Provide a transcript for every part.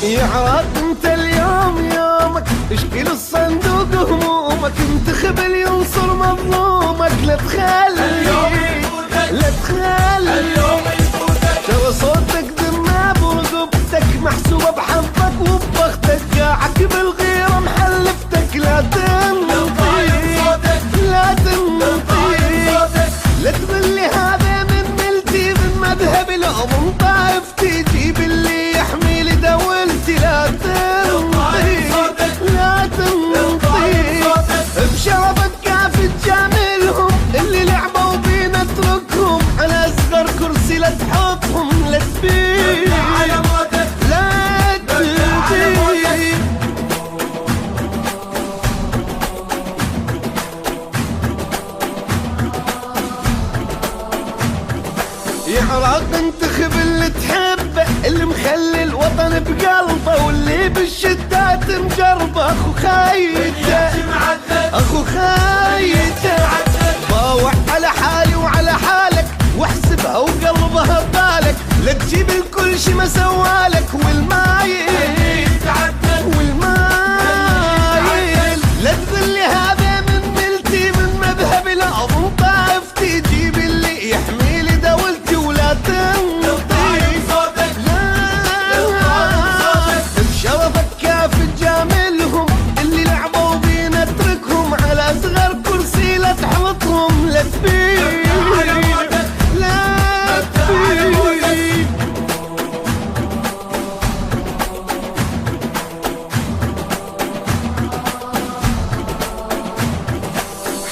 يا عراق انت اليوم يومك، اشكي الصندوق همومك، انتخب ينصر مظلومك، لا تخلي لا تخلي ترى صوتك دماب ورقبتك محسوبة بحظك وببختك، قاعك بالغيرة محلفتك، لا تنطي لا تنطي لا تبلي هذا من ملتي من مذهبي لو من طائفتي، جيب اللي يحمي لي دولتي، لا تنطي لا تنطي بشرفك كافي تجاملهم اللي لعبوا بينا اتركهم، على اصغر كرسي لا تحطهم، لا تبيع لا تبيع. يا عراق انتخب اللي تحبه، اللي مخلي الوطن بقلبه، واللي بالشدات مجربه، اخو خايته اخو خايته، باوع على حالي وعلى حالك واحسبها وقلبها ببالك، لا تجيب الكل شي ما سوالك، والمايل والمايل لا تقولي هذا من ملتي من مذهبي لا من طائفتي، جيب اللي يحمي لي دولتي ولا تنطي لا بشرفك كافي تجاملهم اللي لعبوا بينا اتركهم، على اصغر كرسي لا تحوطهم، لا تبيع لا تبيع.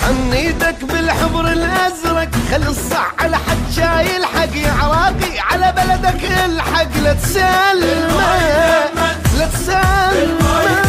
حنيدك بالحبر الازرق، خلي الصع على حد شايل حق، يا عراقي على بلدك الحق، لا تسلم لا تسلم